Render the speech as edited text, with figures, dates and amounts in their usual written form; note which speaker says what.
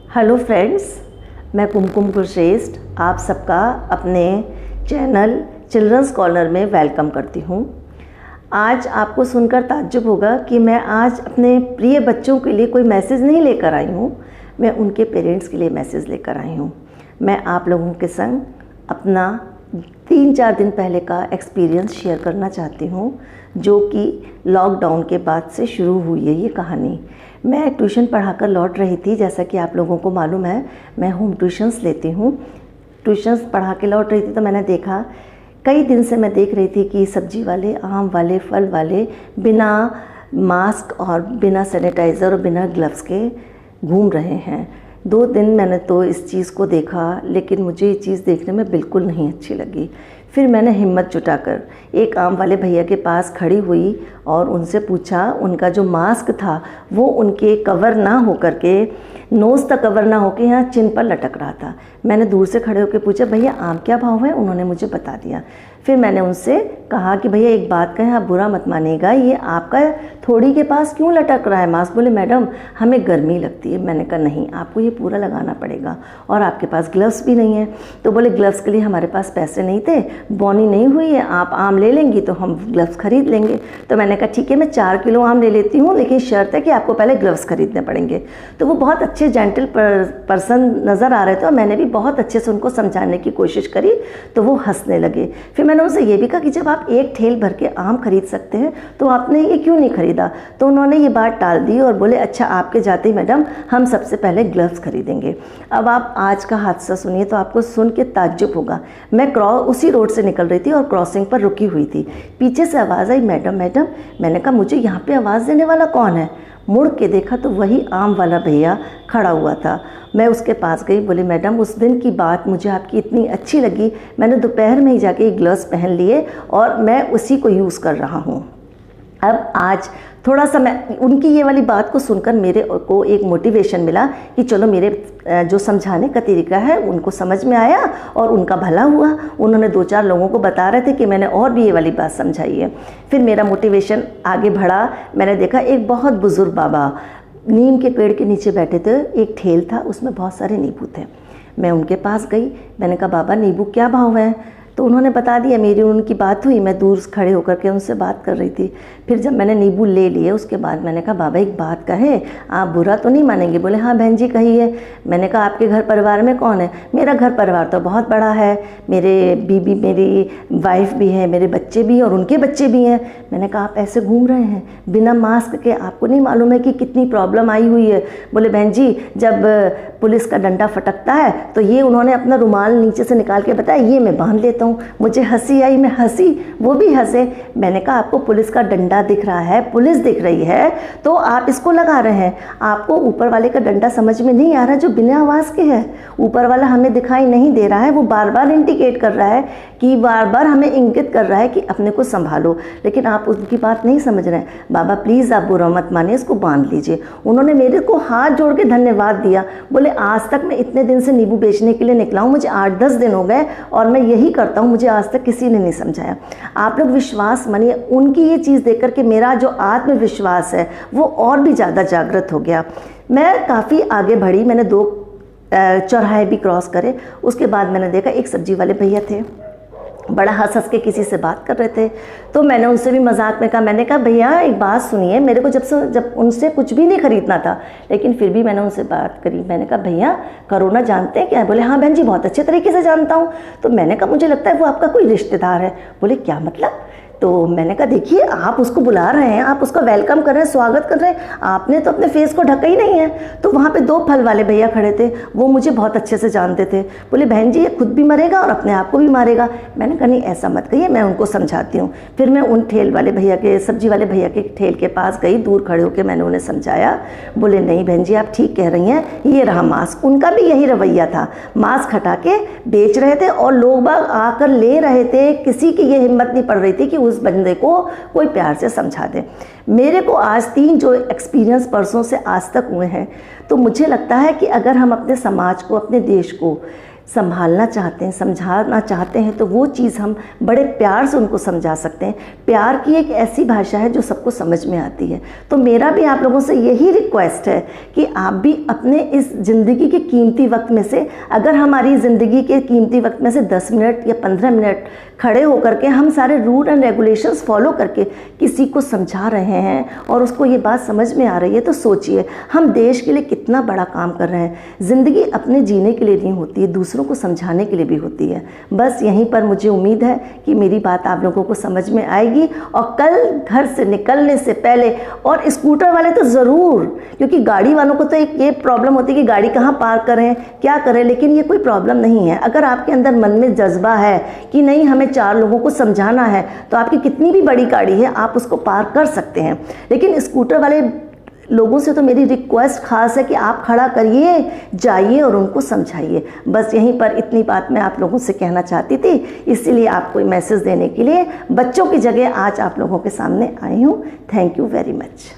Speaker 1: Hello friends, मैं कुमकुम कुरश्रेष्ठ आप सबका अपने चैनल चिल्ड्रंस कॉर्नर में वेलकम करती हूँ। आज आपको सुनकर ताज्जुब होगा कि मैं आज अपने प्रिय बच्चों के लिए कोई मैसेज नहीं लेकर आई हूँ, मैं उनके पेरेंट्स के लिए मैसेज लेकर आई हूँ। मैं आप लोगों के संग अपना 3-4 दिन पहले का एक्सपीरियंस शेयर करना चाहती हूँ, जो कि लॉकडाउन के बाद से शुरू हुई है ये कहानी। मैं ट्यूशन पढ़ाकर लौट रही थी, जैसा कि आप लोगों को मालूम है मैं होम ट्यूशन्स लेती हूँ। ट्यूशन्स पढ़ा के लौट रही थी तो मैंने देखा, कई दिन से मैं देख रही थी कि सब्जी वाले, आम वाले, फल वाले बिना मास्क और बिना सैनिटाइज़र और बिना ग्लव्स के घूम रहे हैं। 2 दिन मैंने तो इस चीज़ को देखा, लेकिन मुझे ये चीज़ देखने में बिल्कुल नहीं अच्छी लगी। फिर मैंने हिम्मत जुटाकर एक आम वाले भैया के पास खड़ी हुई और उनसे पूछा, उनका जो मास्क था वो उनके कवर ना हो करके, नोज़ तक कवर ना होकर यहाँ चिन पर लटक रहा था। मैंने दूर से खड़े होकर पूछा, भैया आम क्या भाव है? उन्होंने मुझे बता दिया। फिर मैंने उनसे कहा कि भैया एक बात कहें, आप बुरा मत मानिएगा, ये आपका थोड़ी के पास क्यों लटक रहा है मास्क? बोले मैडम हमें गर्मी लगती है। मैंने कहा नहीं, आपको ये पूरा लगाना पड़ेगा और आपके पास ग्लव्स भी नहीं है। तो बोले ग्लव्स के लिए हमारे पास पैसे नहीं थे, बोनी नहीं हुई है, आप आम ले लेंगी तो हम ग्लव्स खरीद लेंगे। तो मैंने कहा ठीक है, मैं 4 किलो आम ले लेती हूँ, लेकिन शर्त है कि आपको पहले ग्लव्स खरीदने पड़ेंगे। तो वो बहुत अच्छे जेंटल पर्सन नज़र आ रहे थे और मैंने भी बहुत अच्छे से उनको समझाने की कोशिश करी, तो वो हंसने लगे। फिर मैंने उनसे ये भी कहा कि जब आप एक ठेल भर के आम खरीद सकते हैं तो आपने ये क्यों नहीं खरीदा? तो उन्होंने ये बात टाल दी और बोले अच्छा आपके जाते ही मैडम हम सबसे पहले ग्लव्स खरीदेंगे। अब आप आज का हादसा सुनिए तो आपको सुन के ताज्जुब होगा। मैं उसी रोड से निकल रही थी और क्रॉसिंग पर रुकी हुई थी। पीछे से आवाज़ आई, मैडम मैडम। मैंने कहा मुझे यहाँ पे आवाज़ देने वाला कौन है? मुड़ के देखा तो वही आम वाला भैया खड़ा हुआ था। मैं उसके पास गई, बोले मैडम उस दिन की बात मुझे आपकी इतनी अच्छी लगी, मैंने दोपहर में ही जाके ग्लव्स पहन लिए और मैं उसी को यूज़ कर रहा हूँ। अब आज थोड़ा सा मैं उनकी ये वाली बात को सुनकर मेरे को एक मोटिवेशन मिला कि चलो मेरे जो समझाने का तरीका है उनको समझ में आया और उनका भला हुआ। उन्होंने 2-4 लोगों को बता रहे थे कि मैंने और भी ये वाली बात समझाई है। फिर मेरा मोटिवेशन आगे बढ़ा। मैंने देखा एक बहुत बुज़ुर्ग बाबा नीम के पेड़ के नीचे बैठे थे, एक ठेल था उसमें बहुत सारे नींबू थे। मैं उनके पास गई, मैंने कहा बाबा नींबू क्या भाव है? तो उन्होंने बता दिया। मेरी उनकी बात हुई, मैं दूर खड़े होकर के उनसे बात कर रही थी। फिर जब मैंने नींबू ले लिए उसके बाद मैंने कहा बाबा एक बात कहे, आप बुरा तो नहीं मानेंगे? बोले हाँ बहन जी कहिए। मैंने कहा आपके घर परिवार में कौन है? मेरा घर परिवार तो बहुत बड़ा है, मेरे बीबी, मेरी वाइफ भी है, मेरे बच्चे भी हैं और उनके बच्चे भी हैं। मैंने कहा आप ऐसे घूम रहे हैं बिना मास्क के, आपको नहीं मालूम है कि कितनी प्रॉब्लम आई हुई है? बोले बहन जी जब पुलिस का डंडा फटकता है तो ये उन्होंने अपना रुमाल नीचे से निकाल के बताया, ये मैं बांध लेता हूँ। मुझे हंसी आई, मैं हंसी, वो भी हंसे। मैंने कहा आपको पुलिस का डंडा दिख रहा है, पुलिस दिख रही है तो आप इसको लगा रहे हैं, आपको ऊपर वाले का डंडा समझ में नहीं आ रहा जो बिना आवाज़ के है? ऊपर वाला हमें दिखाई नहीं दे रहा है, वो बार बार इंडिकेट कर रहा है कि बार बार हमें इंगित कर रहा है कि अपने को संभालो, लेकिन आप उनकी बात नहीं समझ रहे हैं। बाबा प्लीज़ आप बुरा मत मानिए, इसको बांध लीजिए। उन्होंने मेरे को हाथ जोड़ के धन्यवाद दिया। बोले आज तक मैं इतने दिन से नींबू बेचने के लिए निकला हूँ, मुझे 8-10 दिन हो गए और मैं यही करता हूँ, मुझे आज तक किसी ने नहीं समझाया। आप लोग विश्वास मानिए, उनकी ये चीज़ देख करके मेरा जो आत्मविश्वास है वो और भी ज़्यादा जागृत हो गया। मैं काफ़ी आगे बढ़ी, मैंने 2 चौराहे भी क्रॉस करे। उसके बाद मैंने देखा एक सब्जी वाले भैया थे, बड़ा हंस के किसी से बात कर रहे थे। तो मैंने उनसे भी मजाक में कहा, मैंने कहा भैया एक बात सुनिए, मेरे को जब उनसे कुछ भी नहीं खरीदना था, लेकिन फिर भी मैंने उनसे बात करी। मैंने कहा भैया कोरोना जानते हैं क्या? बोले हाँ बहन जी बहुत अच्छे तरीके से जानता हूँ। तो मैंने कहा मुझे लगता है वो आपका कोई रिश्तेदार है। बोले क्या मतलब? तो मैंने कहा देखिए आप उसको बुला रहे हैं, आप उसका वेलकम कर रहे हैं, स्वागत कर रहे हैं, आपने तो अपने फेस को ढका ही नहीं है। तो वहाँ पे 2 फल वाले भैया खड़े थे, वो मुझे बहुत अच्छे से जानते थे। बोले बहन जी ये खुद भी मरेगा और अपने आप को भी मारेगा। मैंने कहा नहीं ऐसा मत कहिए, मैं उनको समझाती हूँ। फिर मैं उन ठेल वाले भैया के, सब्जी वाले भैया के ठेल के पास गई, दूर खड़े होकर मैंने उन्हें समझाया। बोले नहीं बहन जी आप ठीक कह रही हैं, ये रहा मास्क। उनका भी यही रवैया था, मास्क हटा के बेच रहे थे और लोग बाग आकर ले रहे थे। किसी की ये हिम्मत नहीं पड़ रही थी कि उस बंदे को कोई प्यार से समझा दे। मेरे को आज 3 जो एक्सपीरियंस परसों से आज तक हुए हैं, तो मुझे लगता है कि अगर हम अपने समाज को, अपने देश को संभालना चाहते हैं, समझाना चाहते हैं, तो वो चीज़ हम बड़े प्यार से उनको समझा सकते हैं। प्यार की एक ऐसी भाषा है जो सबको समझ में आती है। तो मेरा भी आप लोगों से यही रिक्वेस्ट है कि आप भी अपने इस ज़िंदगी के कीमती वक्त में से, अगर हमारी ज़िंदगी के कीमती वक्त में से 10 मिनट या 15 मिनट खड़े होकर के हम सारे रूल एंड रेगुलेशंस फॉलो करके किसी को समझा रहे हैं और उसको ये बात समझ में आ रही है, तो सोचिए हम देश के लिए कितना बड़ा काम कर रहे हैं। ज़िंदगी अपने जीने के लिए नहीं होती है, दूसरों को समझाने के लिए भी होती है। बस यहीं पर मुझे उम्मीद है कि मेरी बात आप लोगों को समझ में आएगी। और कल घर से निकलने से पहले, और स्कूटर वाले तो ज़रूर, क्योंकि गाड़ी वालों को तो एक ये प्रॉब्लम होती है कि गाड़ी कहाँ पार्क करें, क्या करें, लेकिन ये कोई प्रॉब्लम नहीं है। अगर आपके अंदर मन में जज्बा है कि नहीं हमें 4 लोगों को समझाना है, तो आपकी कितनी भी बड़ी गाड़ी है आप उसको पार्क कर सकते हैं। लेकिन स्कूटर वाले लोगों से तो मेरी रिक्वेस्ट खास है कि आप खड़ा करिए, जाइए और उनको समझाइए। बस यहीं पर इतनी बात मैं आप लोगों से कहना चाहती थी, इसीलिए आपको मैसेज देने के लिए बच्चों की जगह आज आप लोगों के सामने आई हूँ। Thank you very much.